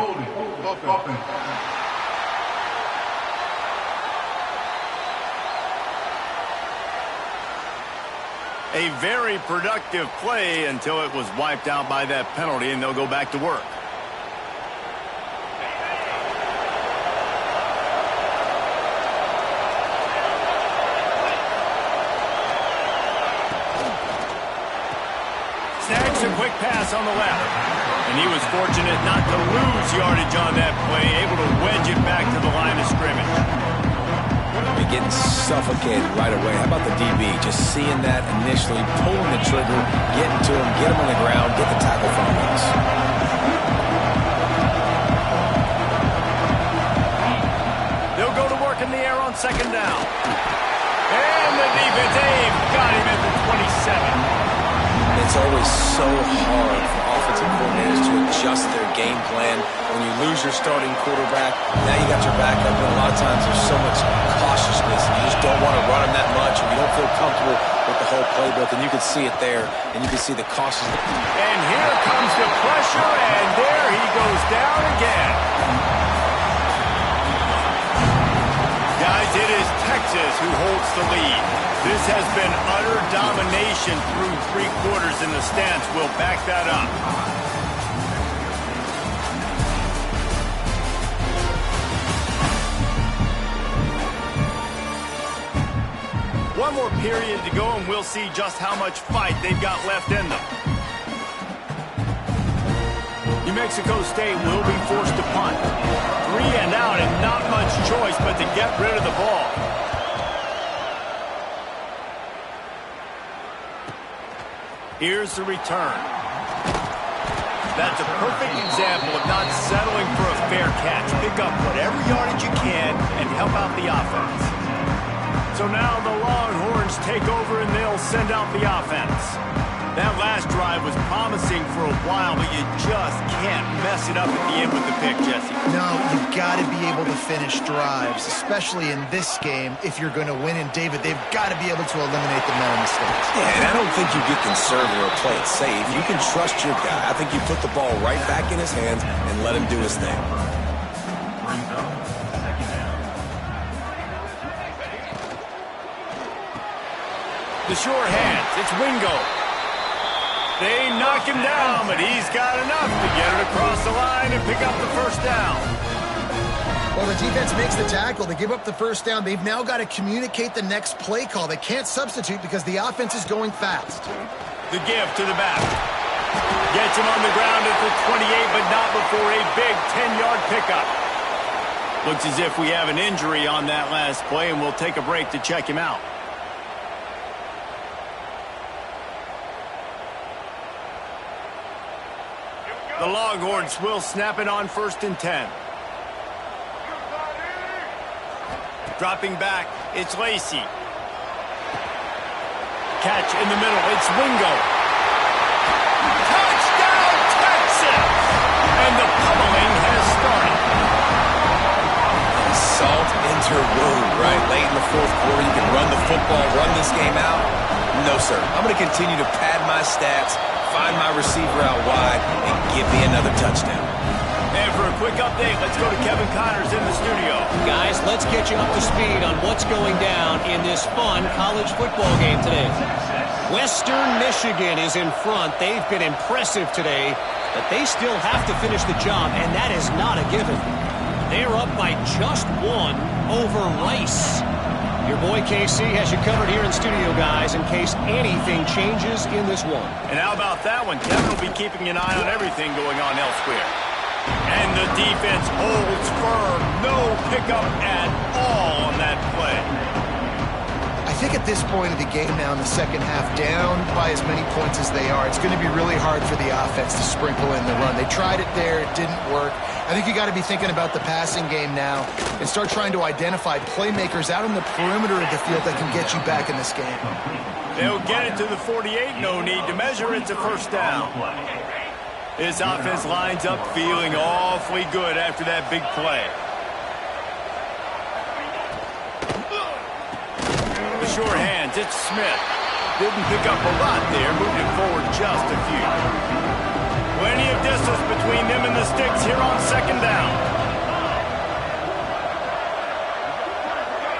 A very productive play until it was wiped out by that penalty, and they'll go back to work. Snags a quick pass on the left. And he was fortunate not to lose yardage on that play, able to wedge it back to the line of scrimmage. They're getting suffocated right away. How about the DB? Just seeing that initially, pulling the trigger, getting to him, get him on the ground, get the tackle from him. They'll go to work in the air on 2nd down. And the defense, they've got him at the 27. It's always so hard for offensive coordinators to adjust their game plan. When you lose your starting quarterback, now you got your backup, and a lot of times there's so much cautiousness, and you just don't want to run them that much, or you don't feel comfortable with the whole playbook, and you can see it there, and you can see the cautiousness. And here comes the pressure, and there he goes down again. Guys, it is Texas who holds the lead. This has been utter domination through 3 quarters, and the stats will back that up. One more period to go, and we'll see just how much fight they've got left in them. New Mexico State will be forced to punt. 3 and out, and not much choice but to get rid of the ball. Here's the return. That's a perfect example of not settling for a fair catch. Pick up whatever yardage you can and help out the offense. So now the Longhorns take over and they'll send out the offense. That last drive was promising for a while, but you just can't mess it up at the end with the pick, Jesse. No, you've got to be able to finish drives, especially in this game if you're going to win. And, David, they've got to be able to eliminate the mental mistakes. Yeah, and I don't think you get conservative or play it safe. You can trust your guy. I think you put the ball right back in his hands and let him do his thing. The sure hands. It's Wingo. They knock him down, but he's got enough to get it across the line and pick up the first down. Well, the defense makes the tackle. They give up the first down. They've now got to communicate the next play call. They can't substitute because the offense is going fast. The give to the back. Gets him on the ground at the 28, but not before a big 10-yard pickup. Looks as if we have an injury on that last play, and we'll take a break to check him out. The Longhorns will snap it on 1st and 10. Dropping back, it's Lacey. Catch in the middle, it's Wingo. Touchdown, Texas! And the pummeling has started. Salt into wound, right? Late in the 4th quarter, you can run the football, run this game out. No, sir. I'm going to continue to pad my stats, find my receiver out wide, and give me another touchdown. And for a quick update, let's go to Kevin Connors in the studio. Guys, let's get you up to speed on what's going down in this fun college football game today. Western Michigan is in front. They've been impressive today, but they still have to finish the job, and that is not a given. They're up by just 1 over Rice. Your boy KC has you covered here in studio, guys, in case anything changes in this one. And how about that one? Kevin will be keeping an eye on everything going on elsewhere. And the defense holds firm. No pickup at all on that play. I think at this point of the game now in the second half, down by as many points as they are, it's going to be really hard for the offense to sprinkle in the run. They tried it there. It didn't work. I think you got to be thinking about the passing game now and start trying to identify playmakers out on the perimeter of the field that can get you back in this game. They'll get it to the 48. No need to measure. It's a first down. This offense lines up feeling awfully good after that big play. The sure hands, it's Smith. Didn't pick up a lot there, moved it forward just a few. Plenty of distance between them and the sticks here on 2nd down.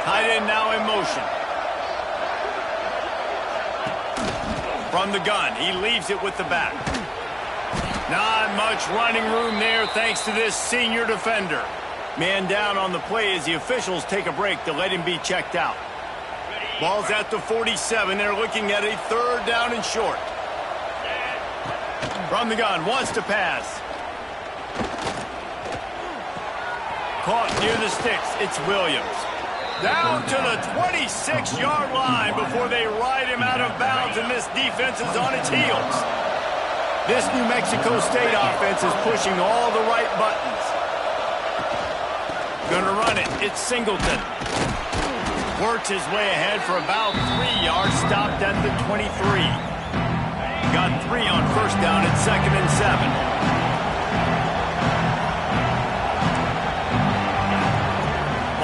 Tight end now in motion. From the gun, he leaves it with the back. Not much running room there thanks to this senior defender. Man down on the play as the officials take a break to let him be checked out. Ball's at the 47. They're looking at a 3rd down and short. From the gun, wants to pass. Caught near the sticks. It's Williams. Down to the 26-yard line before they ride him out of bounds, and this defense is on its heels. This New Mexico State offense is pushing all the right buttons. Gonna run it. It's Singleton. Works his way ahead for about 3 yards, stopped at the 23. got 3 on first down at 2nd and 7.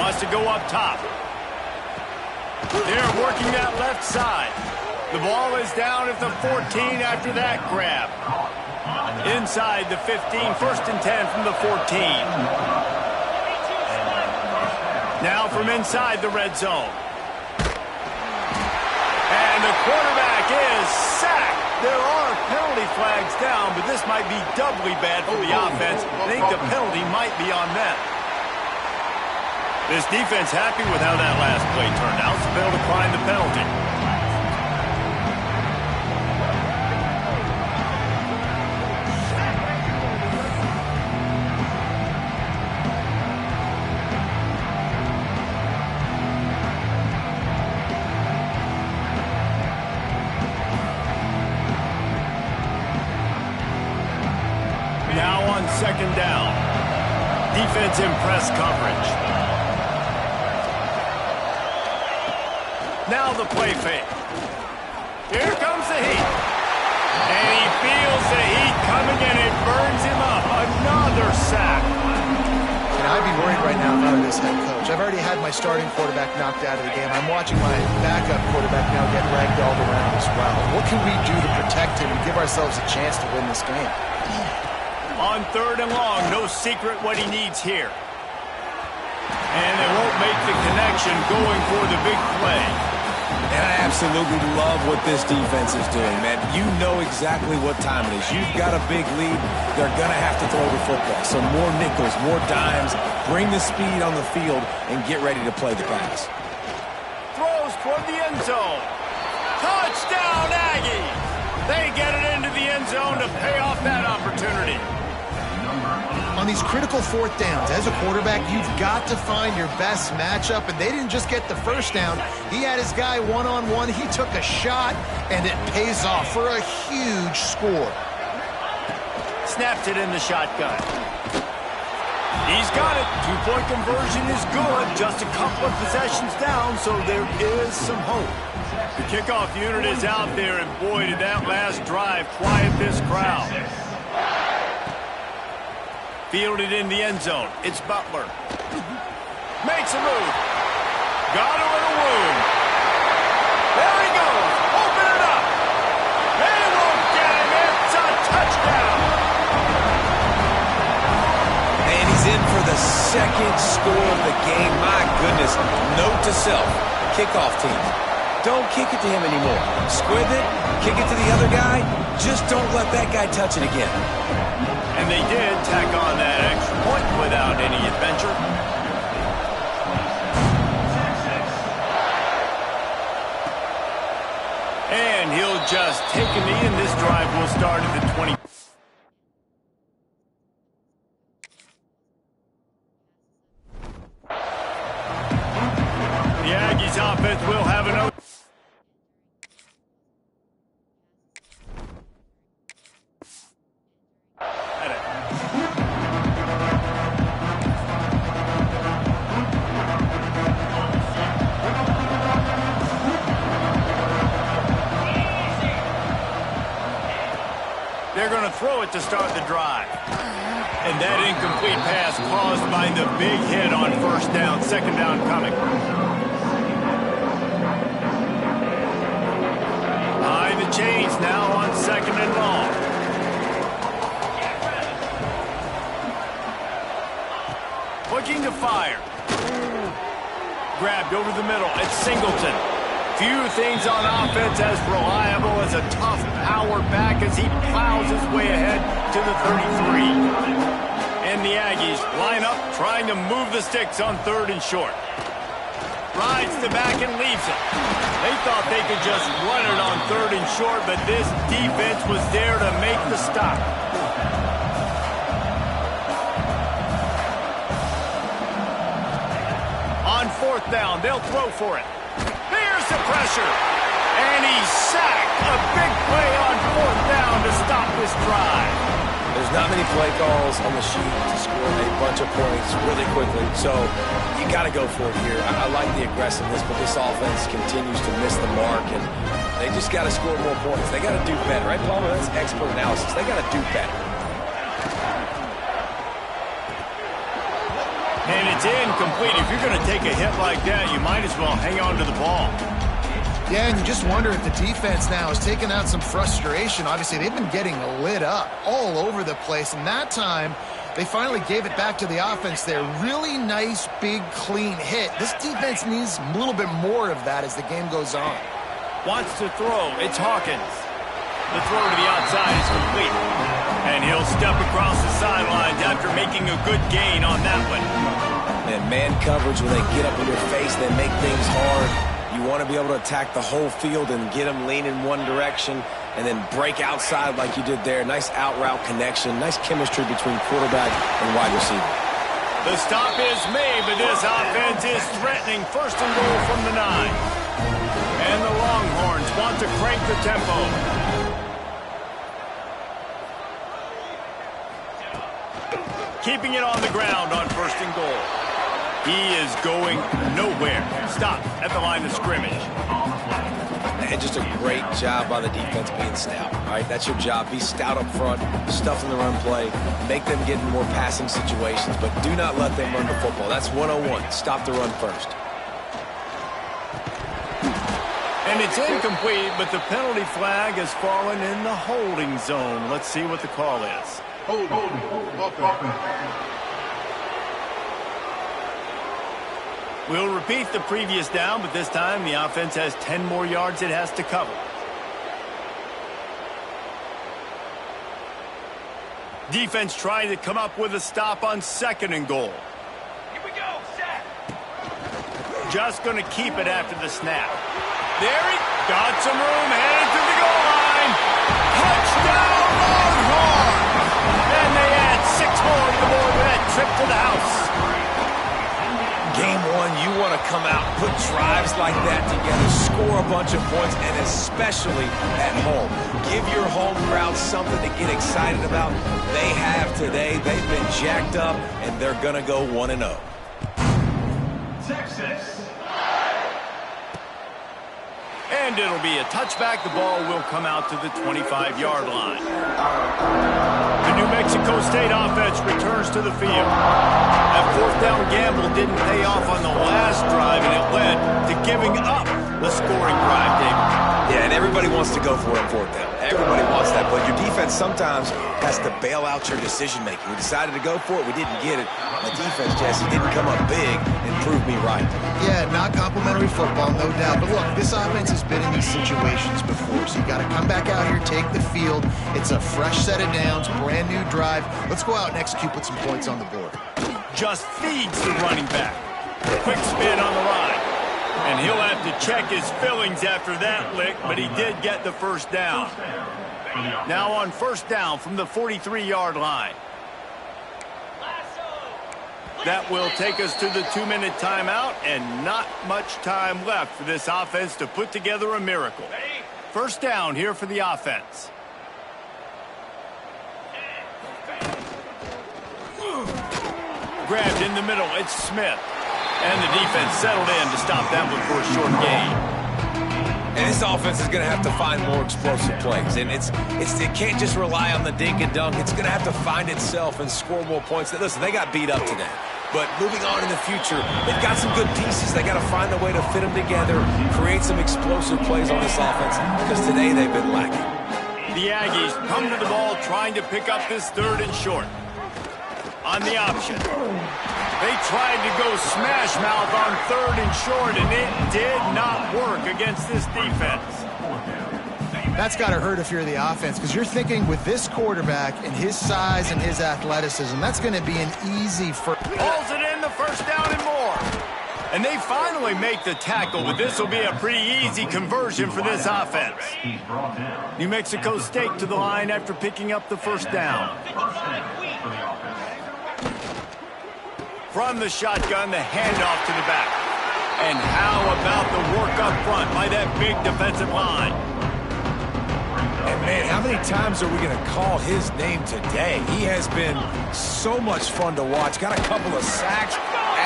Wants to go up top. They're working that left side. The ball is down at the 14 after that grab. Inside the 15, 1st and 10 from the 14. Now from inside the red zone. And the quarterback is sacked. There are penalty flags down, but this might be doubly bad for the offense. I think the penalty might be on them. This defense happy with how that last play turned out, so they'll decline the penalty. Now on 2nd down. Defense in press coverage. Now the play fake. Here comes the heat. And he feels the heat coming and it burns him up. Another sack. I'd be worried right now if I were this head coach. I've already had my starting quarterback knocked out of the game. I'm watching my backup quarterback now get ragdolled around as well. What can we do to protect him and give ourselves a chance to win this game? On 3rd and long, no secret what he needs here. And they won't make the connection going for the big play. And I absolutely love what this defense is doing, man. You know exactly what time it is. You've got a big lead. They're going to have to throw the football. So more nickels, more dimes. Bring the speed on the field and get ready to play the pass. Throws toward the end zone. Touchdown, Aggies! They get it into the end zone to pay off that opportunity. On these critical 4th downs, as a quarterback, you've got to find your best matchup, and they didn't just get the first down. He had his guy one-on-one. He took a shot, and it pays off for a huge score. Snapped it in the shotgun. He's got it. 2-point conversion is good. Just a couple of possessions down, so there is some hope. The kickoff unit is out there, and boy, did that last drive quiet this crowd. Fielded in the end zone. It's Butler. Makes a move. Got him in a wound. There he goes. Open it up. They won't get him. It's a touchdown. And he's in for the 2nd score of the game. My goodness. Note to self. Kickoff team. Don't kick it to him anymore. Squib it. Kick it to the other guy. Just don't let that guy touch it again. And they did tack on that extra point without any adventure. And he'll just take a knee, and this drive will start at the 20. The Aggies offense will have another. They're going to throw it to start the drive. And that incomplete pass caused by the big hit on 1st down, 2nd down coming. Behind the chains now on 2nd and long. Looking to fire. Grabbed over the middle. It's Singleton. Few things on offense as reliable as a tough power back as he plows his way ahead to the 33. And the Aggies line up trying to move the sticks on 3rd and short. Rides the back and leaves it. They thought they could just run it on 3rd and short, but this defense was there to make the stop. On 4th down, they'll throw for it. There's the pressure. And he's sacked. A big play on 4th down to stop this drive. There's not many play calls on the sheet to score a bunch of points really quickly, so you got to go for it here. I like the aggressiveness, but this offense continues to miss the mark, and They just got to score more points. They got to do better. Right, Palmer? That's expert analysis. They got to do better. And it's incomplete. If you're going to take a hit like that, you might as well hang on to the ball. Yeah, and you just wonder if the defense now has taken out some frustration. Obviously, they've been getting lit up all over the place, and that time they finally gave it back to the offense there. Really nice, big, clean hit. This defense needs a little bit more of that as the game goes on. Wants to throw. It's Hawkins. The throw to the outside is complete. And he'll step across the sidelines after making a good gain on that one. And man coverage, when they get up in your face, they make things hard. You want to be able to attack the whole field and get them lean in one direction and then break outside like you did there. Nice out route connection, nice chemistry between quarterback and wide receiver. The stop is made, but this offense is threatening. First and goal from the 9. And the Longhorns want to crank the tempo. Keeping it on the ground on first and goal. He is going nowhere. Stop at the line of scrimmage. And just a great job by the defense being stout. All right, that's your job. Be stout up front, stuff in the run play, make them get in more passing situations, but do not let them run the football. That's 101. Stop the run first. And it's incomplete, but the penalty flag has fallen in the holding zone. Let's see what the call is. Holding. We'll repeat the previous down, but this time the offense has 10 more yards it has to cover. Defense trying to come up with a stop on second and goal. Here we go, set. Just going to keep it after the snap. There he got some room, headed to the goal line. Touchdown, Longhorns! And they add 6 more to the board with that trip to the house. Game one, you want to come out, put drives like that together, score a bunch of points, and especially at home. Give your home crowd something to get excited about. They have today. They've been jacked up, and they're going to go 1-0. Texas. And it'll be a touchback. The ball will come out to the 25-yard line. The New Mexico State offense returns to the field. That fourth down gamble didn't pay off on the last drive, and it led to giving up the scoring drive, David. Yeah, and everybody wants to go for it on fourth down. Everybody wants that, but your defense sometimes has to bail out your decision-making. We decided to go for it. We didn't get it. The defense, Jesse, didn't come up big and prove me right. Yeah, not complimentary football, no doubt. But look, this offense has been in these situations before, so you got to come back out here, take the field. It's a fresh set of downs, brand new drive. Let's go out and execute, put some points on the board. Just feeds the running back. Quick spin on the line. And he'll have to check his fillings after that lick, but he did get the first down. Now on first down from the 43-yard line. That will take us to the 2-minute timeout, and not much time left for this offense to put together a miracle. First down here for the offense. Grabbed in the middle, it's Smith. And the defense settled in to stop that one for a short gain. And this offense is going to have to find more explosive plays. And it can't just rely on the dink and dunk. It's going to have to find itself and score more points. Listen, they got beat up today. But moving on in the future, they've got some good pieces. They got to find a way to fit them together, create some explosive plays on this offense, because today they've been lacking. The Aggies come to the ball trying to pick up this third and short. On the option. They tried to go smash mouth on third and short, and it did not work against this defense. That's got to hurt if you're the offense, because you're thinking with this quarterback and his size and his athleticism, that's going to be an easy first. Pulls it in, the first down and more. And they finally make the tackle, but this will be a pretty easy conversion for this offense. New Mexico State to the line after picking up the first down. From the shotgun, the handoff to the back. And how about the work up front by that big defensive line? And, man, how many times are we going to call his name today? He has been so much fun to watch. Got a couple of sacks,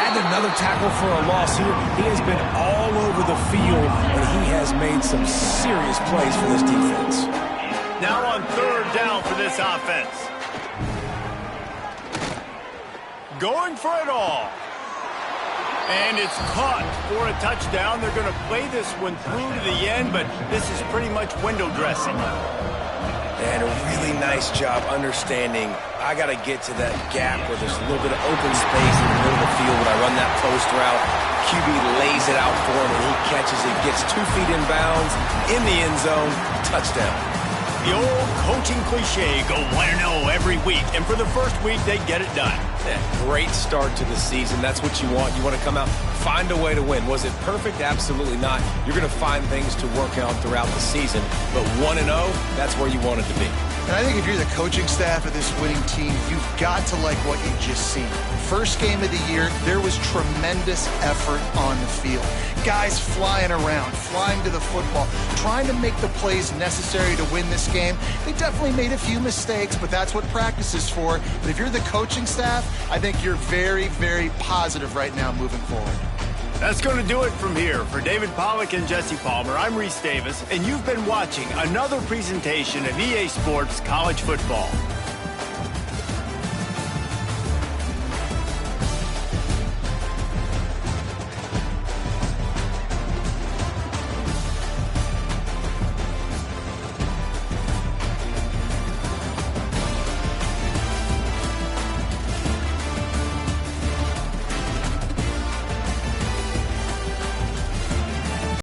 add another tackle for a loss here. He has been all over the field, and he has made some serious plays for this defense. Now on third down for this offense. Going for it all. And it's caught for a touchdown. They're going to play this one through to the end, but this is pretty much window dressing. And a really nice job understanding I got to get to that gap where there's a little bit of open space in the middle of the field when I run that post route. QB lays it out for him, and he catches it, gets 2 feet in bounds, in the end zone, touchdown. The old coaching cliche, go 1-0 every week. And for the first week, they get it done. Yeah, great start to the season. That's what you want. You want to come out, find a way to win. Was it perfect? Absolutely not. You're going to find things to work on throughout the season. But 1-0, that's where you want it to be. And I think if you're the coaching staff of this winning team, you've got to like what you've just seen. First game of the year, there was tremendous effort on the field. Guys flying around, flying to the football, trying to make the plays necessary to win this game. They definitely made a few mistakes, but that's what practice is for. But if you're the coaching staff, I think you're very, very positive right now moving forward. That's going to do it from here. For David Pollack and Jesse Palmer, I'm Reese Davis, and you've been watching another presentation of EA Sports College Football.